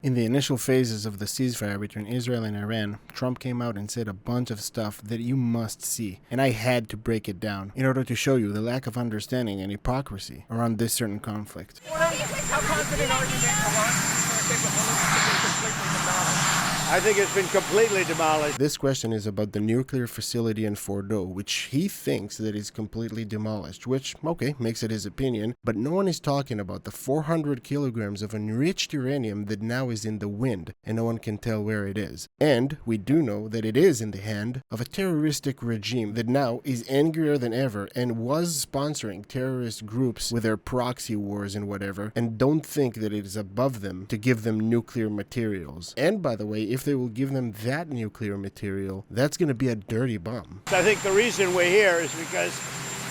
In the initial phases of the ceasefire between Israel and Iran, Trump came out and said a bunch of stuff that you must see, and I had to break it down in order to show you the lack of understanding and hypocrisy around this certain conflict. How confident are you that Iran is capable of completely demolished? I think it's been completely demolished. This question is about the nuclear facility in Fordo, which he thinks that is completely demolished, which, okay, makes it his opinion, but no one is talking about the 400 kilograms of enriched uranium that now is in the wind, and no one can tell where it is. And we do know that it is in the hand of a terroristic regime that now is angrier than ever and was sponsoring terrorist groups with their proxy wars and whatever, and don't think that it is above them to give them nuclear materials. And by the way, if they will give them that nuclear material, that's going to be a dirty bomb. I think the reason we're here is because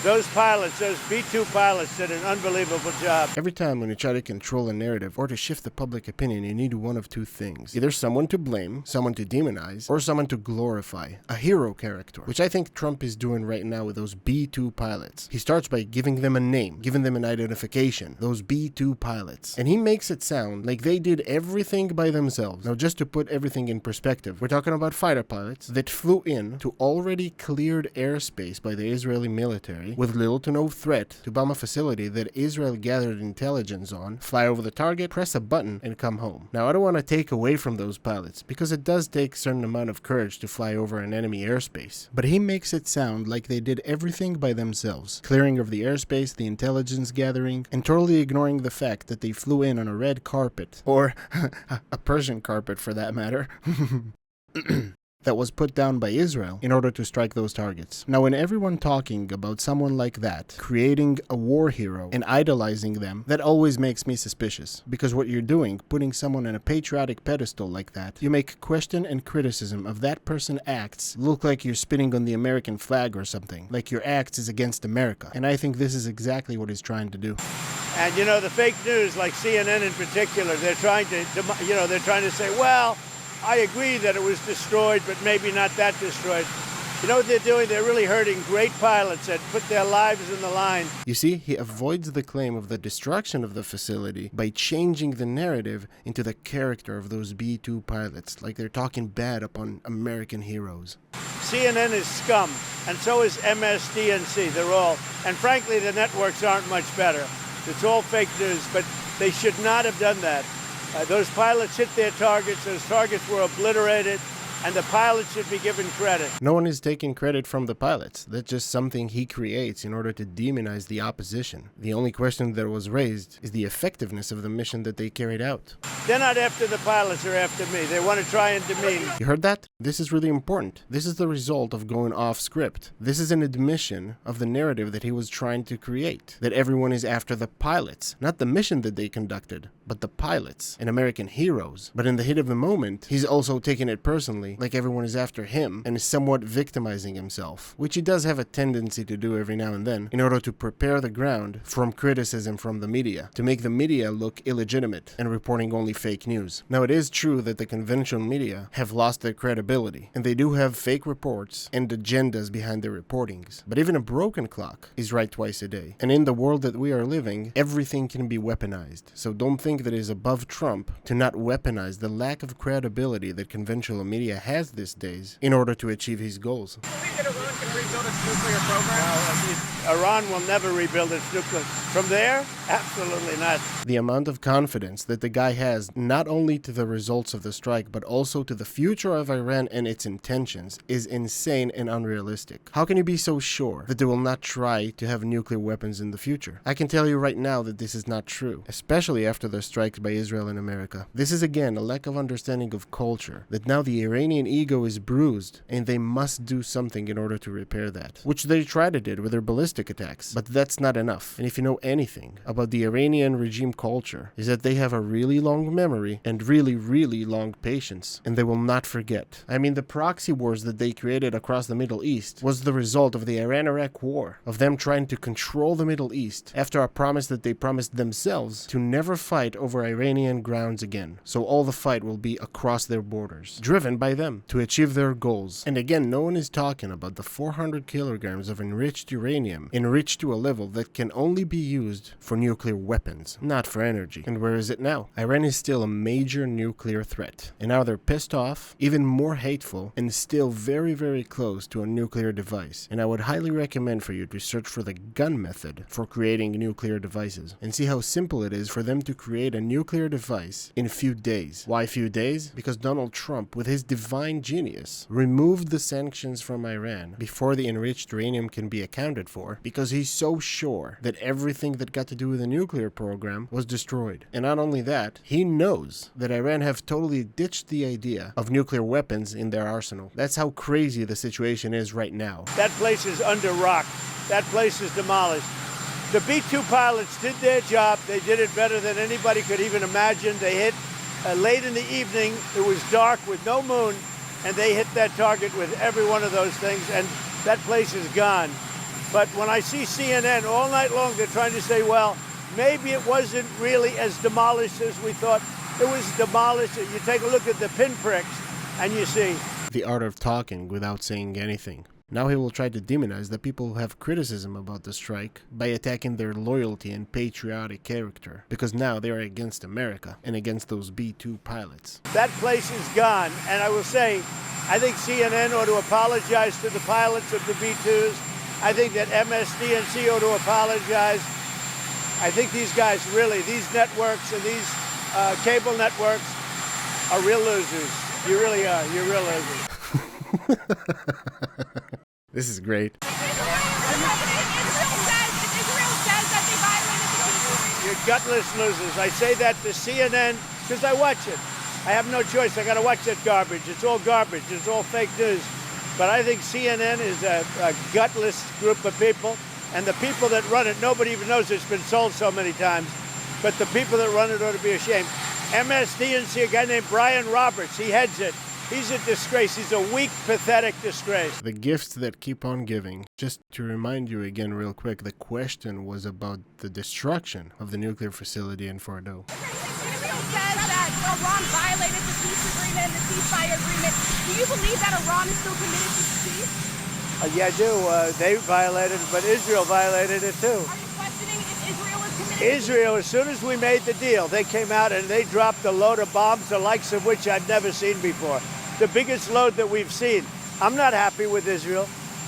those pilots, those B-2 pilots, did an unbelievable job. Every time when you try to control a narrative or to shift the public opinion, you need one of two things. Either someone to blame, someone to demonize, or someone to glorify. A hero character, which I think Trump is doing right now with those B-2 pilots. He starts by giving them a name, giving them an identification, those B-2 pilots. And he makes it sound like they did everything by themselves. Now, just to put everything in perspective, we're talking about fighter pilots that flew in to already cleared airspace by the Israeli military with little to no threat to bomb a facility that Israel gathered intelligence on, fly over the target, press a button, and come home. Now, I don't want to take away from those pilots, because it does take a certain amount of courage to fly over an enemy airspace. But he makes it sound like they did everything by themselves, clearing of the airspace, the intelligence gathering, and totally ignoring the fact that they flew in on a red carpet, or a Persian carpet for that matter. That was put down by Israel in order to strike those targets. Now, when everyone talking about someone like that, creating a war hero and idolizing them, that always makes me suspicious. Because what you're doing, putting someone on a patriotic pedestal like that, you make question and criticism of that person's acts look like you're spitting on the American flag or something, like your acts is against America. And I think this is exactly what he's trying to do. And you know, the fake news, like CNN in particular, they're trying to say, well, I agree that it was destroyed, but maybe not that destroyed. You know what they're doing? They're really hurting great pilots that put their lives in the line. You see, he avoids the claim of the destruction of the facility by changing the narrative into the character of those B-2 pilots, like they're talking bad upon American heroes. CNN is scum, and so is MSDNC. They're all, and frankly, the networks aren't much better. It's all fake news, but they should not have done that. Those pilots hit their targets, those targets were obliterated, and the pilots should be given credit. No one is taking credit from the pilots. That's just something he creates in order to demonize the opposition. The only question that was raised is the effectiveness of the mission that they carried out. They're not after the pilots, they're after me. They want to try and demean. You heard that? This is really important. This is the result of going off script. This is an admission of the narrative that he was trying to create. That everyone is after the pilots. Not the mission that they conducted, but the pilots and American heroes. But in the heat of the moment, he's also taking it personally, like everyone is after him, and is somewhat victimizing himself, which he does have a tendency to do every now and then, in order to prepare the ground from criticism from the media, to make the media look illegitimate and reporting only fake news. Now, it is true that the conventional media have lost their credibility, and they do have fake reports and agendas behind their reportings, but even a broken clock is right twice a day. And in the world that we are living, everything can be weaponized, so don't think that it is above Trump to not weaponize the lack of credibility that conventional media has these days in order to achieve his goals. Do you think that Iran can rebuild its nuclear program? Iran will never rebuild its nuclear. From there? Absolutely not. The amount of confidence that the guy has, not only to the results of the strike, but also to the future of Iran and its intentions, is insane and unrealistic. How can you be so sure that they will not try to have nuclear weapons in the future? I can tell you right now that this is not true, especially after the strikes by Israel and America. This is again a lack of understanding of culture, that now the Iranian ego is bruised, and they must do something in order to repair that, which they tried to do with their ballistic attacks, but that's not enough. And if you know anything about the Iranian regime culture, is that they have a really long memory and really long patience, and they will not forget. I mean, the proxy wars that they created across the Middle East was the result of the Iran-Iraq war, of them trying to control the Middle East after a promise that they promised themselves to never fight over Iranian grounds again. So all the fight will be across their borders, driven by them to achieve their goals. And again, no one is talking about the 400 400 kilograms of enriched uranium, enriched to a level that can only be used for nuclear weapons, not for energy. And where is it now? Iran is still a major nuclear threat, and now they're pissed off, even more hateful, and still very, very close to a nuclear device. And I would highly recommend for you to search for the gun method for creating nuclear devices, and see how simple it is for them to create a nuclear device in a few days. Why few days? Because Donald Trump, with his divine genius, removed the sanctions from Iran before the enriched uranium can be accounted for, because he's so sure that everything that got to do with the nuclear program was destroyed. And not only that, he knows that Iran have totally ditched the idea of nuclear weapons in their arsenal. That's how crazy the situation is right now. That place is under rock. That place is demolished. The B-2 pilots did their job. They did it better than anybody could even imagine. They hit late in the evening. It was dark with no moon, and they hit that target with every one of those things, and that place is gone. But when I see CNN all night long, they're trying to say, well, maybe it wasn't really as demolished as we thought. It was demolished. You take a look at the pinpricks, and you see. The art of talking without saying anything. Now he will try to demonize the people who have criticism about the strike by attacking their loyalty and patriotic character, because now they are against America and against those B-2 pilots. That place is gone, and I will say, I think CNN ought to apologize to the pilots of the B-2s. I think that MSDNC ought to apologize. I think these guys really, these networks and these cable networks are real losers. You really are. You're real losers. This is great. You're gutless losers. I say that to CNN because I watch it. I have no choice. I got to watch that garbage. It's all garbage. It's all fake news. But I think CNN is a gutless group of people. And the people that run it, nobody even knows it's been sold so many times. But the people that run it ought to be ashamed. MSDNC, a guy named Brian Roberts, he heads it. He's a disgrace. He's a weak, pathetic disgrace. The gifts that keep on giving. Just to remind you again real quick, the question was about the destruction of the nuclear facility in Fordo. Israel says that Iran violated the peace agreement, the ceasefire agreement. Do you believe that Iran is still committed to peace? Yeah, I do. They violated it, but Israel violated it too. Are you questioning if Israel is committed? Israel, as soon as we made the deal, they came out and they dropped a load of bombs, the likes of which I've never seen before. The biggest load that we've seen. I'm not happy with Israel.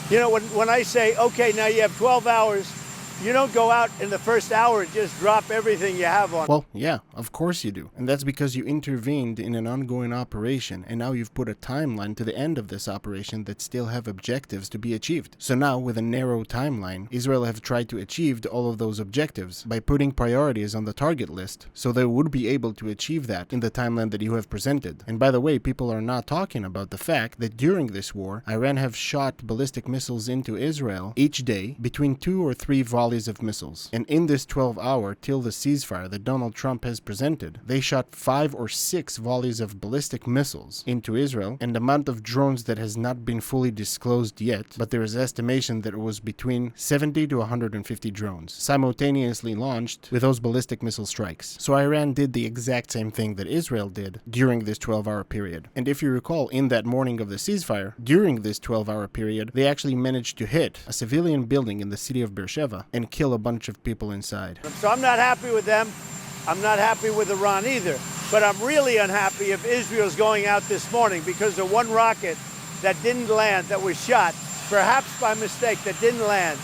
You know, when I say, okay, now you have 12 hours, you don't go out in the first hour and just drop everything you have on. Well, yeah, of course you do. And that's because you intervened in an ongoing operation, and now you've put a timeline to the end of this operation that still have objectives to be achieved. So now, with a narrow timeline, Israel have tried to achieve all of those objectives by putting priorities on the target list, so they would be able to achieve that in the timeline that you have presented. And by the way, people are not talking about the fact that during this war, Iran have shot ballistic missiles into Israel each day between 2 or 3 volleys of missiles. And in this 12-hour till the ceasefire that Donald Trump has presented, they shot 5 or 6 volleys of ballistic missiles into Israel, and the amount of drones that has not been fully disclosed yet, but there is estimation that it was between 70 to 150 drones simultaneously launched with those ballistic missile strikes. So Iran did the exact same thing that Israel did during this 12-hour period. And if you recall, in that morning of the ceasefire, during this 12-hour period, they actually managed to hit a civilian building in the city of Beersheba and kill a bunch of people inside. So I'm not happy with them. I'm not happy with Iran either. But I'm really unhappy if Israel's going out this morning because of one rocket that didn't land, that was shot, perhaps by mistake, that didn't land.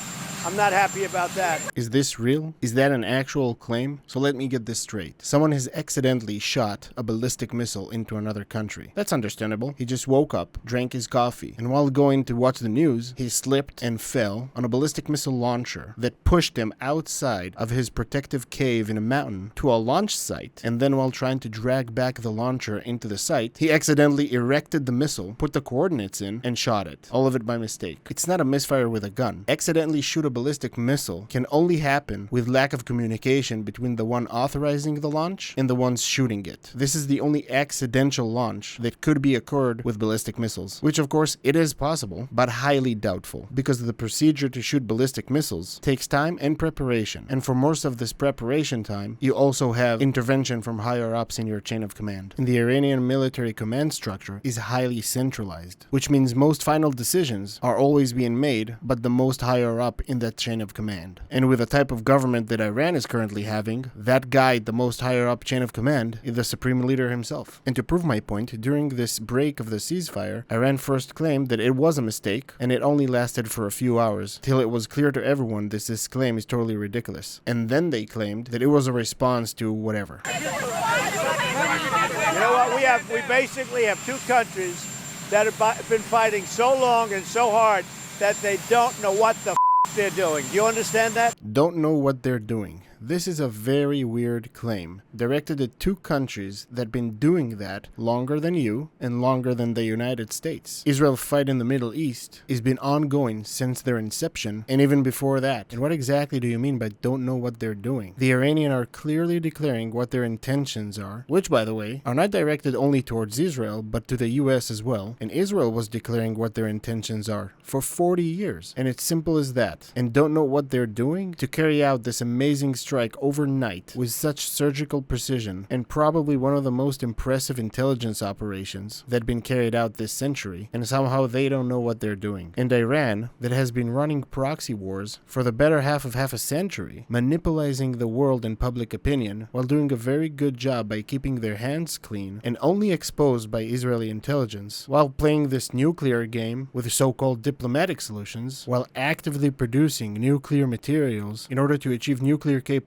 I'm not happy about that. Is this real? Is that an actual claim? So let me get this straight. Someone has accidentally shot a ballistic missile into another country. That's understandable. He just woke up, drank his coffee, and while going to watch the news, he slipped and fell on a ballistic missile launcher that pushed him outside of his protective cave in a mountain to a launch site. And then while trying to drag back the launcher into the site, he accidentally erected the missile, put the coordinates in, and shot it. All of it by mistake. It's not a misfire with a gun. Accidentally shoot a ballistic missile can only happen with lack of communication between the one authorizing the launch and the ones shooting it. This is the only accidental launch that could be occurred with ballistic missiles, which of course it is possible, but highly doubtful, because the procedure to shoot ballistic missiles takes time and preparation, and for most of this preparation time, you also have intervention from higher ups in your chain of command. And the Iranian military command structure is highly centralized, which means most final decisions are always being made, but the most higher up in that chain of command. And with the type of government that Iran is currently having, that guy, the most higher up chain of command, is the supreme leader himself. And to prove my point, during this break of the ceasefire, Iran first claimed that it was a mistake, and it only lasted for a few hours, till it was clear to everyone that this claim is totally ridiculous. And then they claimed that it was a response to whatever. You know what? We basically have two countries that have been fighting so long and so hard that they don't know what the they're doing. Do you understand that? Don't know what they're doing. This is a very weird claim, directed at two countries that have been doing that longer than you and longer than the United States. Israel's fight in the Middle East has been ongoing since their inception and even before that. And what exactly do you mean by don't know what they're doing? The Iranians are clearly declaring what their intentions are, which, by the way, are not directed only towards Israel, but to the US as well. And Israel was declaring what their intentions are for 40 years. And it's simple as that. And don't know what they're doing to carry out this amazing strike overnight with such surgical precision, and probably one of the most impressive intelligence operations that have been carried out this century, and somehow they don't know what they're doing. And Iran, that has been running proxy wars for the better half a century, manipulating the world and public opinion while doing a very good job by keeping their hands clean and only exposed by Israeli intelligence, while playing this nuclear game with so-called diplomatic solutions, while actively producing nuclear materials in order to achieve nuclear capabilities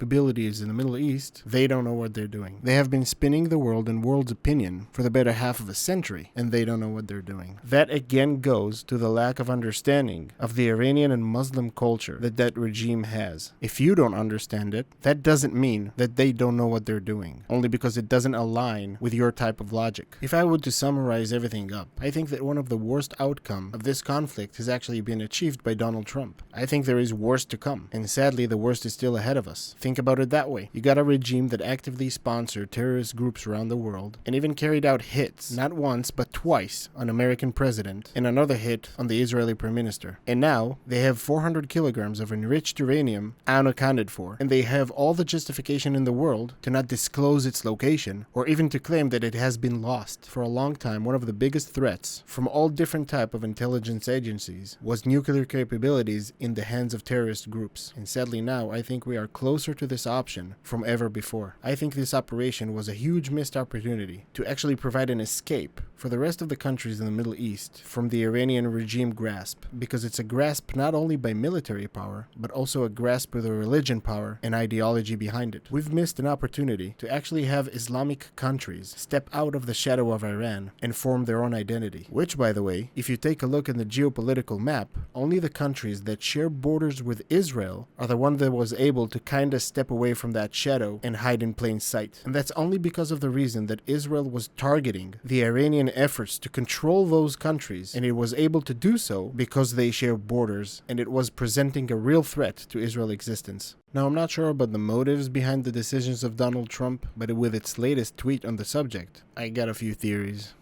in the Middle East. They don't know what they're doing. They have been spinning the world and world's opinion for the better half of a century, and they don't know what they're doing. That again goes to the lack of understanding of the Iranian and Muslim culture that regime has. If you don't understand it, that doesn't mean that they don't know what they're doing, only because it doesn't align with your type of logic. If I were to summarize everything up, I think that one of the worst outcomes of this conflict has actually been achieved by Donald Trump. I think there is worse to come, and sadly the worst is still ahead of us. Think about it that way. You got a regime that actively sponsored terrorist groups around the world and even carried out hits, not once but twice, on American president and another hit on the Israeli prime minister. And now they have 400 kilograms of enriched uranium unaccounted for, and they have all the justification in the world to not disclose its location or even to claim that it has been lost. For a long time, one of the biggest threats from all different type of intelligence agencies was nuclear capabilities in the hands of terrorist groups. And sadly now, I think we are closer to this option from ever before. I think this operation was a huge missed opportunity to actually provide an escape for the rest of the countries in the Middle East from the Iranian regime grasp, because it's a grasp not only by military power, but also a grasp with a religion power and ideology behind it. We've missed an opportunity to actually have Islamic countries step out of the shadow of Iran and form their own identity, which, by the way, if you take a look in the geopolitical map, only the countries that share borders with Israel are the one that was able to kind of step away from that shadow and hide in plain sight. And that's only because of the reason that Israel was targeting the Iranian efforts to control those countries, and it was able to do so because they share borders, and it was presenting a real threat to Israel's existence. Now, I'm not sure about the motives behind the decisions of Donald Trump, but with its latest tweet on the subject, I got a few theories.